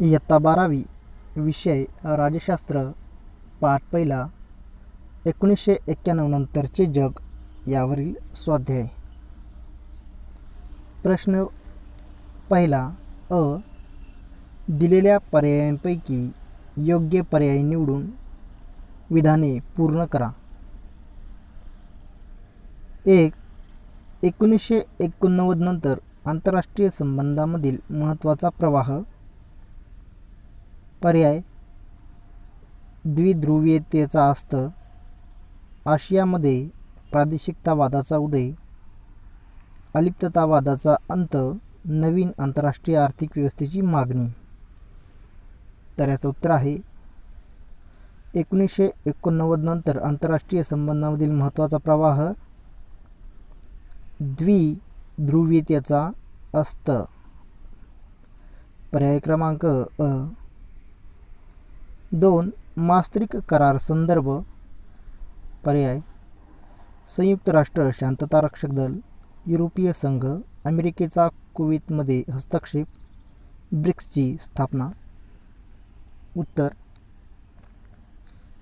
इयत्ता 12वी विषय राज्यशास्त्र पाठ पहिला 1991 नंतरचे जग यावरील स्वाध्याय. प्रश्न पहिला अ. दिलेल्या पर्यायांपैकी योग्य पर्याय निवडून विधाने पूर्ण करा. 1. 1989 नंतर आंतरराष्ट्रीय संबंधांमधील महत्त्वाचा प्रवाह. पर्याय: द्विध्रुवीयतेचा अस्त, आशियामध्ये प्रादेशिकतावादाचा उदय, अलिप्ततावादाचा अंत, नवीन आंतरराष्ट्रीय आर्थिक व्यवस्थेची मागणी. तर याचं उत्तर आहे 1989 नंतर आंतरराष्ट्रीय संबंधांमधील महत्त्वाचा प्रवाह द्विध्रुवीयतेचा अस्त. पर्याय क्रमांक अ. 2. मास्त्रिक करार संदर्भ. पर्याय: संयुक्त राष्ट्र शांतता रक्षक दल, युरोपीय संघ, अमेरिकेचा कुवेतमध्ये हस्तक्षेप, ब्रिक्सची स्थापना. उत्तर: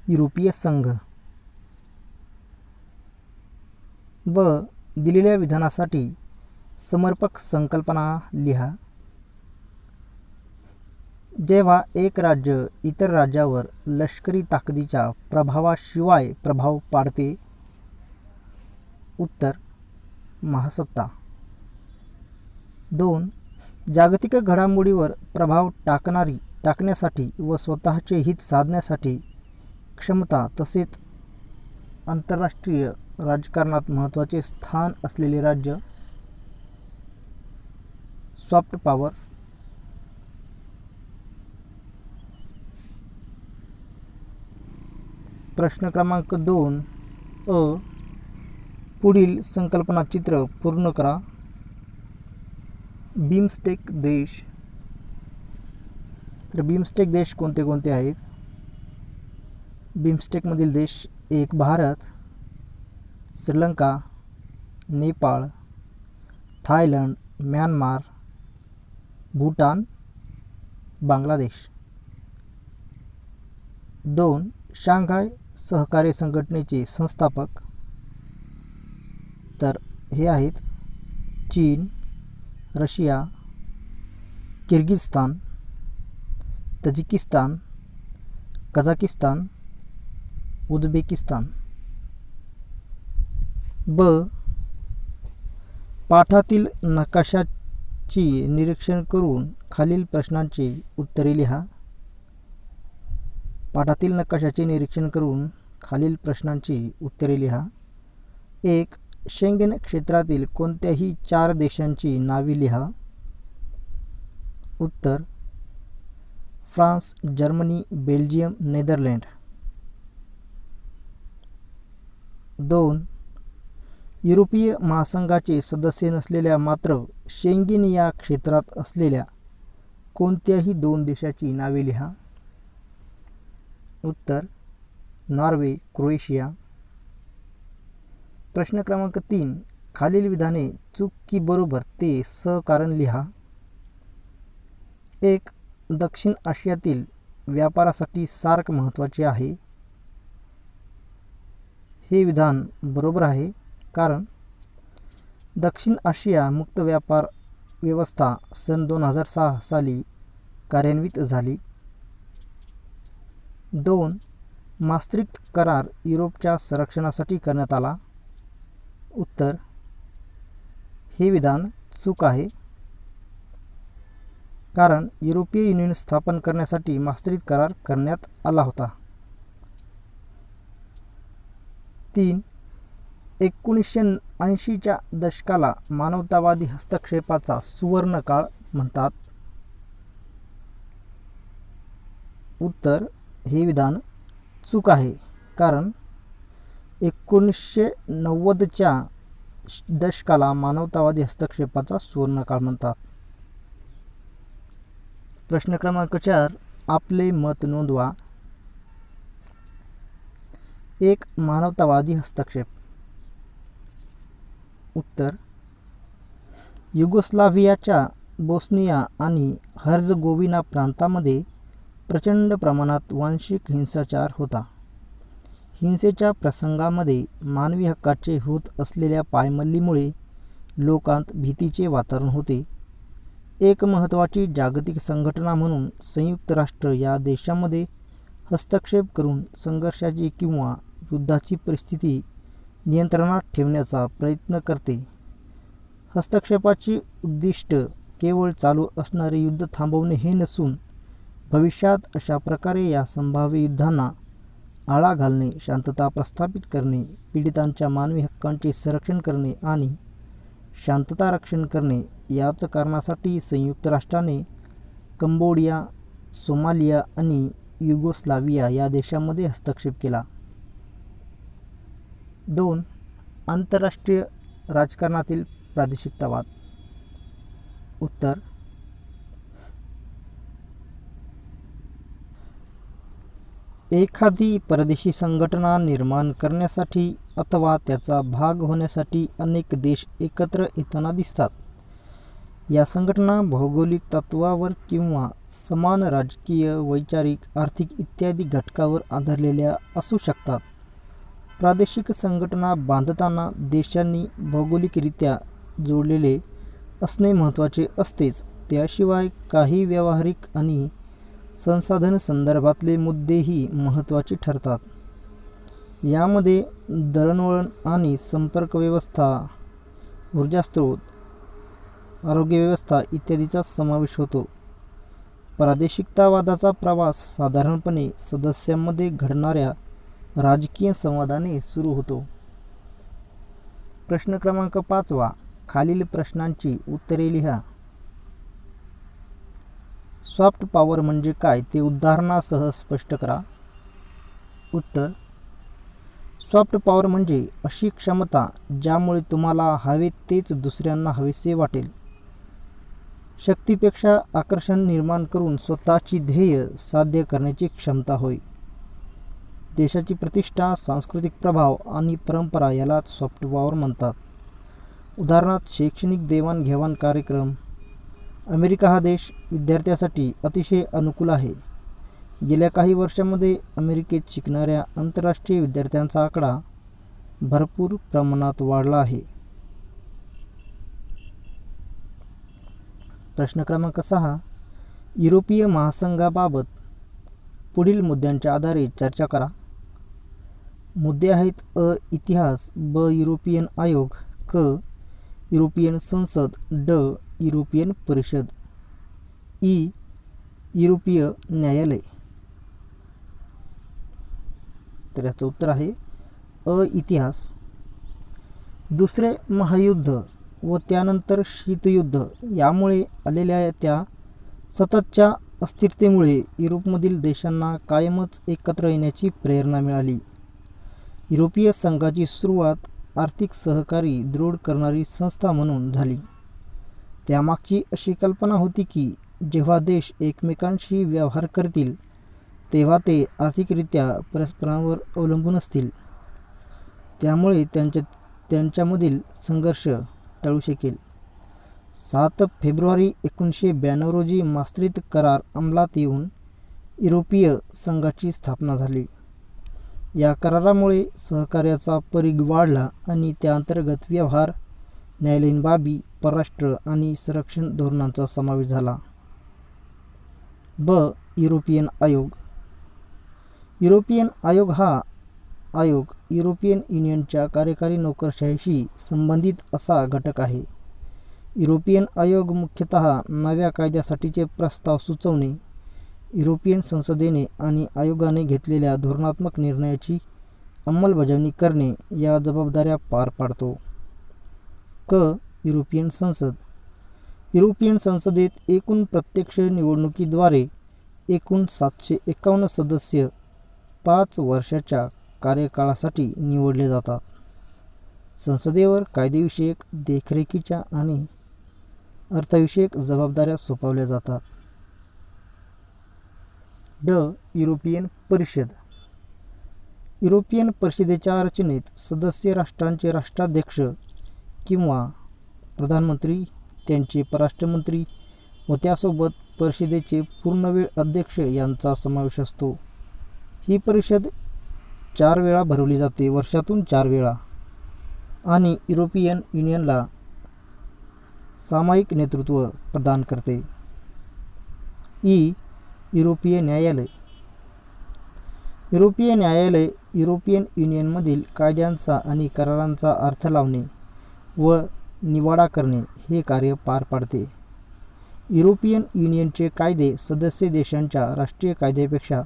युरोपीय संघ. ब. दिलेल्या विधानासाठी समर्पक संकल्पना लिहा. जेव्हा एक राज्य इतर राज्यावर लष्करी ताकदीच्या प्रभावाशिवाय प्रभाव पाडते. उत्तर: महासत्ता. 2. जागतिक घडामोडीवर प्रभाव टाकण्यासाठी व स्वतःचे हित साधण्यासाठी क्षमता तसेच आंतरराष्ट्रीय राजकारणात महत्त्वाचे स्थान असलेले राज्य. Soft power. प्रश्न क्रमांक 2 अ. पुढील संकल्पना चित्र पूर्ण करा. बिमस्टेक देश. तर बिमस्टेक देश कोणते कोणते आहेत? बिमस्टेकमधील देश 1. Bharat, Sri Lanka, Nepal, Thailand, Myanmar, Bhutan, Bangladesh. 2. Shanghai सहकार्य संघटनेचे संस्थापक. तर हे आहेत चीन, Russia, Kyrgyzstan, Tajikistan, Kazakhstan, Uzbekistan. ब. पाठातील नकाशाची निरीक्षण करून खालील प्रश्नांची उत्तरे लिहा. पाठातील नकाशाचे निरीक्षण करून खालील प्रश्नांची उत्तरे लिहा. 1. शेंगेन क्षेत्रातील कोणत्याही 4 देशांची नावे लिहा. उत्तर: फ्रान्स, जर्मनी, बेल्जियम, नेदरलँड. 2. युरोपीय महासंघाचे सदस्य नसलेल्या मात्र शेंगेन या क्षेत्रात असलेल्या कोणत्याही 2 देशाची नावे लिहा. उत्तर: नॉर्वे, क्रोएशिया. प्रश्न क्रमांक 3. खालील विधाने चूक की बरोबर ते सहकारण लिहा. 1. दक्षिण आशियातील व्यापारासाठी सार्क महत्त्वाचे आहे. हे विधान बरोबर आहे, कारण दक्षिण आशिया मुक्त व्यापार व्यवस्था सन 2006 साली कार्यान्वित झाली. 2. मास्त्रिक्ट करार युरोपच्या संरक्षणासाठी करण्यात आला. उत्तर: हे विधान चूक आहे, कारण युरोपीय युनियन स्थापन करण्यासाठी मास्त्रिक्ट करार करण्यात आला होता. 3. 1980च्या दशकाला मानवतावादी हस्तक्षेपाचा सुवर्णकाळ म्हणतात. उत्तर: हे विधान चूक आहे, कारण 1990च्या दशकाला मानवतावादी हस्तक्षेपाचा सुवर्णकाळ म्हणतात. प्रश्न क्रमांक 4. आपले मत नोंदवा. 1. मानवतावादी हस्तक्षेप. उत्तर: युगोस्लाव्हियाच्या बोस्निया आणि हर्झगोविना प्रांतामध्ये प्रचंड प्रमाणात वांशिक हिंसाचार होता. हिंसेच्या प्रसंगामध्ये मानवी हक्काचे होत असलेल्या पायमल्लीमुळे लोकांत भीतीचे वातावरण होते. एक महत्त्वाची जागतिक संघटना म्हणून संयुक्त राष्ट्र या देशामध्ये हस्तक्षेप करून संघर्षाची किंवा युद्धाची परिस्थिती नियंत्रणात ठेवण्याचा प्रयत्न करते. हस्तक्षेपाचे उद्दिष्ट केवळ चालू असणारे युद्ध थांबवणे हे नसून भविष्यात अशा प्रकारे या संभाव्य युद्धांना आळा घालणे, शांतता प्रस्थापित करणे, पीडितांच्या मानवी हक्कांचे संरक्षण करणे आणि शांतता रक्षण करणे. याच कारणासाठी संयुक्त राष्ट्राने कंबोडिया, सोमालिया आणि युगोस्लाविया या देशांमध्ये हस्तक्षेप केला. 2. आंतरराष्ट्रीय राजकारणातील प्रादेशिकतावाद. उत्तर: एखादी परदेशी संघटना निर्माण करण्यासाठी अथवा त्याचा भाग होण्यासाठी अनेक देश एकत्र येताना दिसतात. या संघटना भौगोलिक तत्त्वावर किंवा समान राजकीय, वैचारिक, आर्थिक इत्यादी घटकावर आधारलेल्या असू शकतात. प्रादेशिक संघटना बांधताना देशांनी भौगोलिकरित्या जोडलेले असणे महत्त्वाचे असतेच. त्याशिवाय काही व्यावहारिक आणि संसाधन संदर्भातले मुद्देही महत्त्वाचे ठरतात. यामध्ये दळणवळण आणि संपर्क व्यवस्था, ऊर्जास्रोत, आरोग्य व्यवस्था इत्यादीचा समावेश होतो. प्रादेशिकतावादाचा प्रवास साधारणपणे सदस्यांमध्ये घडणाऱ्या राजकीय संवादाने सुरू होतो. प्रश्न क्रमांक 5. खालील प्रश्नांची उत्तरे लिहा. सॉफ्ट पॉवर म्हणजे काय ते उदाहरणासह स्पष्ट करा. उत्तर: सॉफ्ट पॉवर म्हणजे अशी क्षमता ज्यामुळे तुम्हाला हवे तेच दुसऱ्यांना हवेसे वाटेल. शक्तीपेक्षा आकर्षण निर्माण करून स्वतःची ध्येय साध्य करण्याची क्षमता होय. देशाची प्रतिष्ठा, सांस्कृतिक प्रभाव आणि परंपरा यालाच सॉफ्ट पॉवर म्हणतात. उदाहरणार्थ शैक्षणिक देवाणघेवाण कार्यक्रम. अमेरिका हा देश विद्यार्थ्यांसाठी अतिशय अनुकूल आहे. गेल्या काही वर्षांमध्ये अमेरिकेत शिकणाऱ्या आंतरराष्ट्रीय विद्यार्थ्यांचा आकडा भरपूर प्रमाणात वाढला आहे. प्रश्न क्रमांक 6. युरोपीय महासंघाबाबत पुढील मुद्द्यांच्या आधारे चर्चा करा. मुद्दे आहेत: अ. इतिहास, ब. युरोपियन आयोग, क. युरोपियन संसद, ड. युरोपियन परिषद, ई. युरोपीय न्यायालय. तर याचं उत्तर आहे अ. इतिहास. दुसरे महायुद्ध व त्यानंतर शीतयुद्ध यामुळे आलेल्या त्या सततच्या अस्थिरतेमुळे युरोपमधील देशांना कायमच एकत्र येण्याची प्रेरणा मिळाली. युरोपीय संघाची सुरुवात आर्थिक सहकारी दृढ करणारी संस्था म्हणून झाली. त्यामागची अशी कल्पना होती की जेव्हा देश एकमेकांशी व्यवहार करतील तेव्हा ते आर्थिकरित्या परस्परांवर अवलंबून असतील. त्यामुळे त्यांच्यामधील संघर्ष टळू शकेल. 7 फेब्रुवारी 1992 रोजी maastricht करार अंमलात येऊन युरोपीय संघाची स्थापना झाली. या करारामुळे सहकार्याचा परिघ वाढला आणि त्याअंतर्गत व्यवहार, न्यायालयीन बाबी, परराष्ट्र आणि संरक्षण धोरणांचा समावेश झाला. ब. युरोपियन आयोग. युरोपियन आयोग हा आयोग युरोपियन युनियनच्या कार्यकारी नोकरशाहीशी संबंधित असा घटक आहे. युरोपियन आयोग मुख्यतः नव्या कायद्यासाठीचे प्रस्ताव सुचवणे, युरोपियन संसदेने आणि आयोगाने घेतलेल्या धोरणात्मक निर्णयाची अंमलबजावणी करणे या जबाबदाऱ्या पार पाडतो. क. युरोपियन संसद. युरोपियन संसदेत एकूण प्रत्यक्ष निवडणुकीद्वारे एकूण 751 सदस्य 5 वर्षाच्या कार्यकाळासाठी निवडले जातात. संसदेवर कायदेविषयक, देखरेखीच्या आणि अर्थविषयक जबाबदाऱ्या सोपवल्या जातात. ड. युरोपियन परिषद. युरोपियन परिषदेच्या रचनेत सदस्य राष्ट्रांचे राष्ट्राध्यक्ष किंवा प्रधानमंत्री, त्यांचे परराष्ट्रमंत्री व त्यासोबत परिषदेचे पूर्णवेळ अध्यक्ष यांचा समावेश असतो. ही परिषद 4 वेळा भरवली जाते, वर्षातून 4 वेळा, आणि युरोपियन युनियनला सामायिक नेतृत्व प्रदान करते. युरोपीय न्यायालय. युरोपीय न्यायालय युरोपियन युनियनमधील कायद्यांचा आणि करारांचा अर्थ लावणे व निवाडा करणे हे कार्य पार पाडते. युरोपियन युनियनचे कायदे सदस्य देशांच्या राष्ट्रीय कायद्यापेक्षा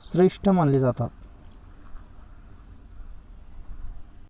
श्रेष्ठ मानले जातात.